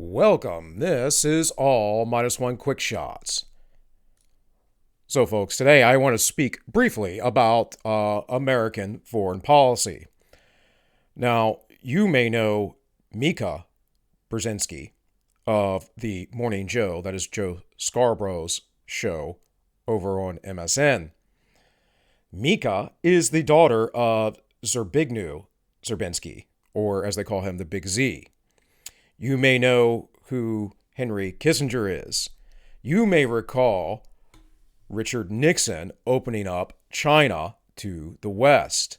Welcome. This is AllMinucOne Quick Shots. So, folks, today I want to speak briefly about American foreign policy. Now, you may know Mika Brzezinski of the Morning Joe, that is Joe Scarborough's show over on MSN. Mika is the daughter of Zbigniew Brzezinski, or as they call him, the Big Z. You may know who Henry Kissinger is. You may recall Richard Nixon opening up China to the West.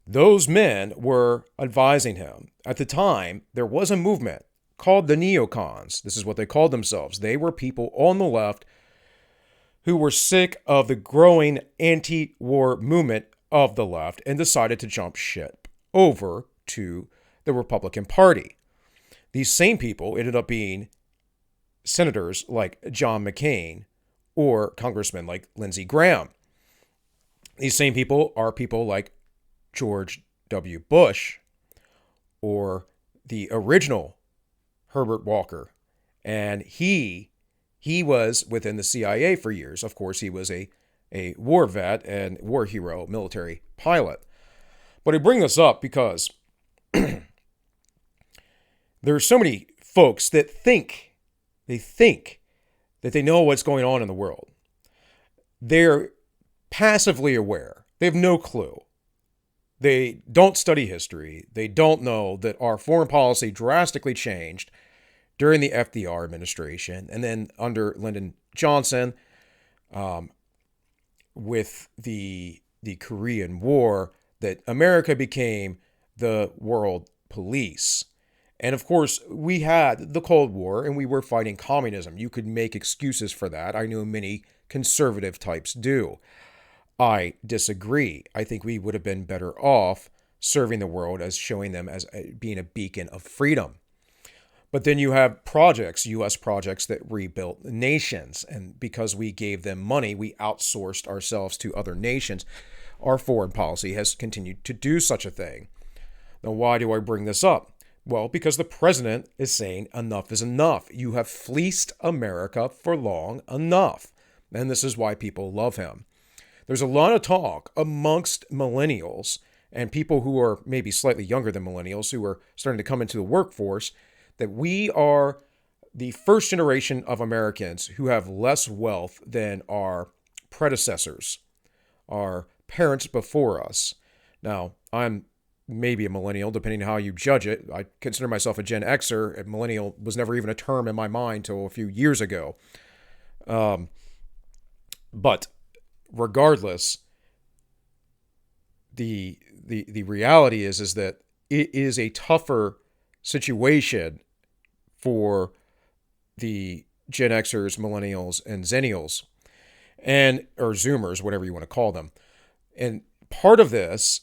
Those men were advising him. At the time, there was a movement called the neocons. This is what they called themselves. They were people on the left who were sick of the growing anti-war movement of the left and decided to jump ship over to the Republican Party. These same people ended up being senators like John McCain or congressmen like Lindsey Graham. These same people are people like George W. Bush or the original Herbert Walker. And he was within the CIA for years. Of course, he was a war vet and war hero, military pilot. But I bring this up because there are so many folks that think that they know what's going on in the world. They're passively aware. They have no clue. They don't study history. They don't know that our foreign policy drastically changed during the FDR administration and then under Lyndon Johnson with the Korean War, that America became the world police. And of course, we had the Cold War and we were fighting communism. You could make excuses for that. I know many conservative types do. I disagree. I think we would have been better off serving the world as showing them as being a beacon of freedom. But then you have projects, U.S. projects that rebuilt nations. And because we gave them money, we outsourced ourselves to other nations. Our foreign policy has continued to do such a thing. Now, why do I bring this up? Well, because the president is saying enough is enough. You have fleeced America for long enough. And this is why people love him. There's a lot of talk amongst millennials and people who are maybe slightly younger than millennials who are starting to come into the workforce that we are the first generation of Americans who have less wealth than our predecessors, our parents before us. Now, I'm maybe a millennial, depending on how you judge it. I consider myself a Gen Xer. A millennial was never even a term in my mind till a few years ago. But regardless, the reality is that it is a tougher situation for the Gen Xers, millennials, and Zennials, or Zoomers, whatever you want to call them. And part of this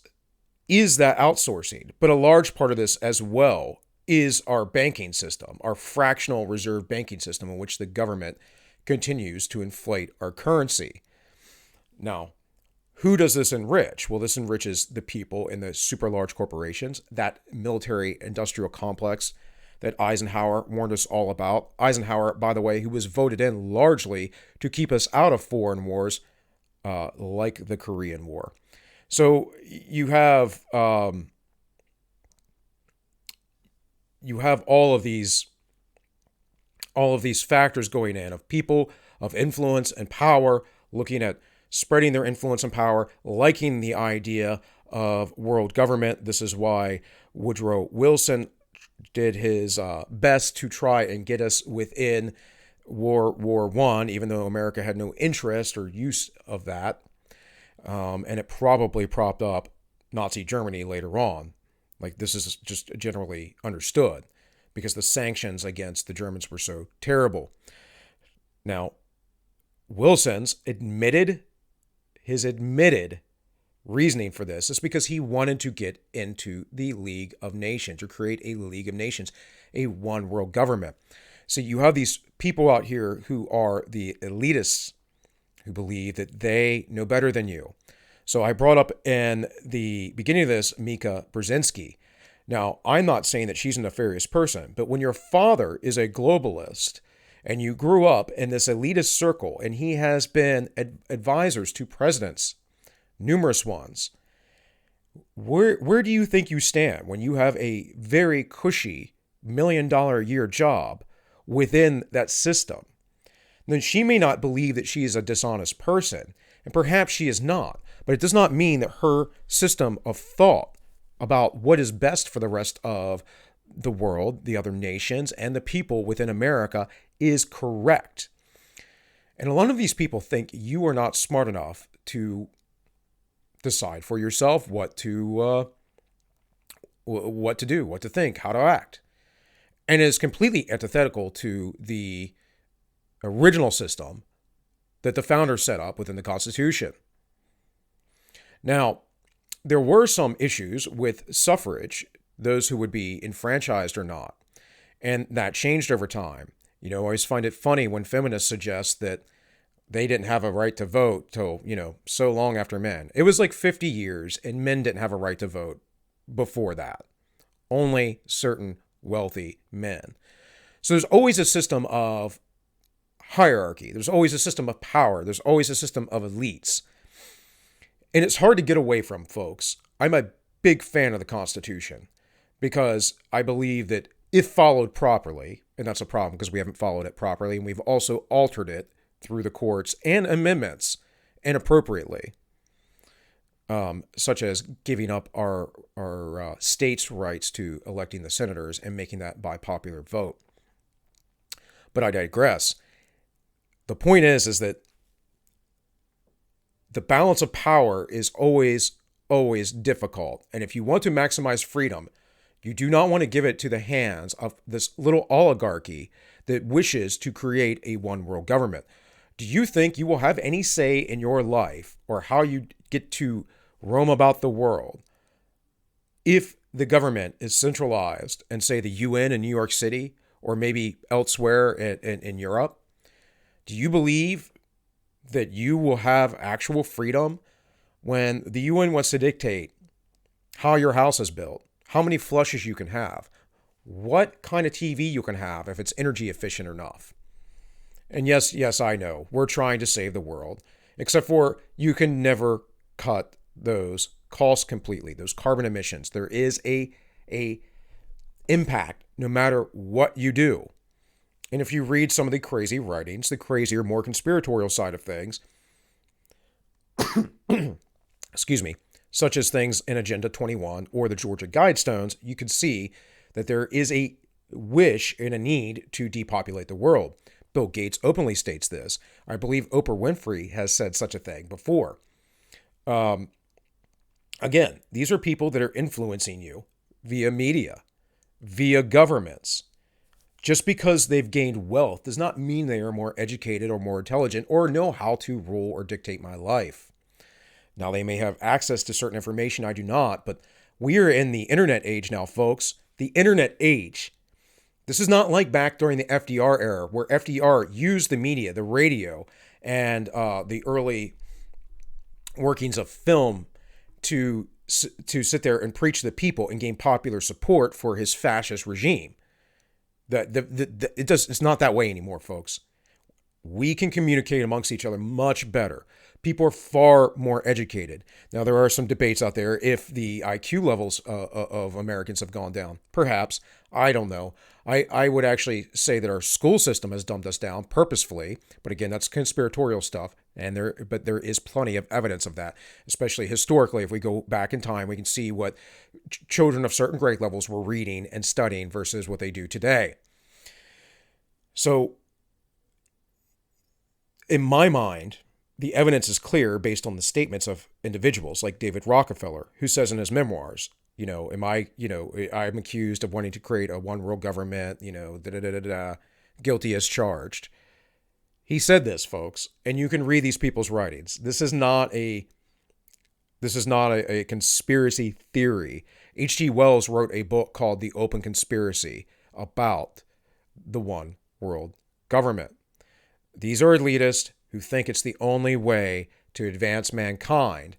is that outsourcing, but a large part of this as well is our banking system, our fractional reserve banking system, in which the government continues to inflate our currency. Now, who does this enrich? Well, this enriches the people in the super large corporations, that military industrial complex that Eisenhower warned us all about. Eisenhower, by the way, who was voted in largely to keep us out of foreign wars like the Korean War. So you have all of these factors going in, of people of influence and power looking at spreading their influence and power, liking the idea of world government. This is why Woodrow Wilson did his best to try and get us within World War I, even though America had no interest or use of that. And it probably propped up Nazi Germany later on. Like, this is just generally understood because the sanctions against the Germans were so terrible. Now, Wilson's admitted reasoning for this is because he wanted to get into the League of Nations, or create a League of Nations, a one world government. So you have these people out here who are the elitists, who believe that they know better than you. So I brought up in the beginning of this Mika Brzezinski. Now, I'm not saying that she's a nefarious person, but when your father is a globalist and you grew up in this elitist circle and he has been advisors to presidents, numerous ones, where do you think you stand when you have a very cushy $1 million a year job within that system? Then she may not believe that she is a dishonest person, and perhaps she is not, but it does not mean that her system of thought about what is best for the rest of the world, the other nations, and the people within America is correct. And a lot of these people think you are not smart enough to decide for yourself what to do, what to think, how to act. And it is completely antithetical to the original system that the founders set up within the Constitution. Now, there were some issues with suffrage, those who would be enfranchised or not, and that changed over time. I always find it funny when feminists suggest that they didn't have a right to vote till, so long after men. It was like 50 years, and men didn't have a right to vote before that. Only certain wealthy men. So there's always a system of hierarchy. There's always a system of power. There's always a system of elites. And it's hard to get away from, folks. I'm a big fan of the Constitution because I believe that if followed properly, and that's a problem because we haven't followed it properly, and we've also altered it through the courts and amendments inappropriately, such as giving up our states' rights to electing the senators and making that by popular vote. But I digress. The point is that the balance of power is always difficult. And if you want to maximize freedom, you do not want to give it to the hands of this little oligarchy that wishes to create a one world government. Do you think you will have any say in your life or how you get to roam about the world if the government is centralized and, say, the UN in New York City or maybe elsewhere in Europe? Do you believe that you will have actual freedom when the UN wants to dictate how your house is built, how many flushes you can have, what kind of TV you can have if it's energy efficient enough? And yes, I know, we're trying to save the world, except for you can never cut those costs completely, those carbon emissions. There is a impact no matter what you do. And if you read some of the crazy writings, the crazier, more conspiratorial side of things, excuse me, such as things in Agenda 21 or the Georgia Guidestones, you can see that there is a wish and a need to depopulate the world. Bill Gates openly states this. I believe Oprah Winfrey has said such a thing before. Again, these are people that are influencing you via media, via governments. Just because they've gained wealth does not mean they are more educated or more intelligent or know how to rule or dictate my life. Now, they may have access to certain information I do not, but we are in the internet age now, folks. The internet age. This is not like back during the FDR era, where FDR used the media, the radio, and the early workings of film to sit there and preach to the people and gain popular support for his fascist regime. It's not that way anymore, folks. We can communicate amongst each other much better. People are far more educated. Now, there are some debates out there if the IQ levels of Americans have gone down. Perhaps. I don't know. I would actually say that our school system has dumbed us down purposefully. But again, that's conspiratorial stuff. But there is plenty of evidence of that, especially historically. If we go back in time, we can see what children of certain grade levels were reading and studying versus what they do today. So, in my mind, the evidence is clear based on the statements of individuals like David Rockefeller, who says in his memoirs, I'm accused of wanting to create a one world government, guilty as charged. He said this, folks, and you can read these people's writings. This is not a conspiracy theory. H.G. Wells wrote a book called The Open Conspiracy about the one world government. These are elitists who think it's the only way to advance mankind,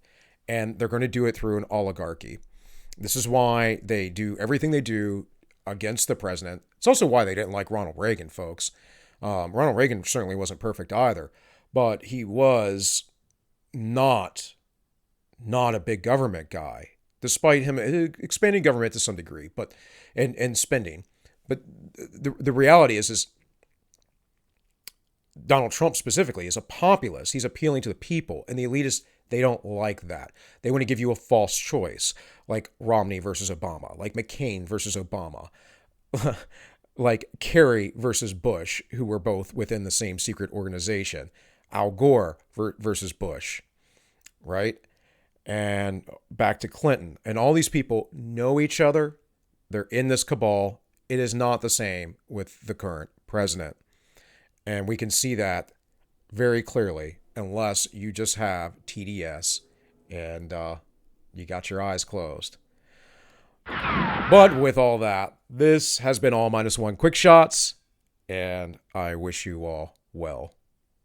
and they're going to do it through an oligarchy. This is why they do everything they do against the president. It's also why they didn't like Ronald Reagan, folks. Ronald Reagan certainly wasn't perfect either, but he was not a big government guy, despite him expanding government to some degree, but and spending. But the reality is Donald Trump specifically is a populist. He's appealing to the people, and the elitists, they don't like that. They want to give you a false choice, like Romney versus Obama, like McCain versus Obama, like Kerry versus Bush, who were both within the same secret organization, Al Gore versus Bush, right? And back to Clinton. And all these people know each other. They're in this cabal. It is not the same with the current president. And we can see that very clearly unless you just have TDS and you got your eyes closed. But with all that, this has been AllMinucOne Quick Shots, and I wish you all well.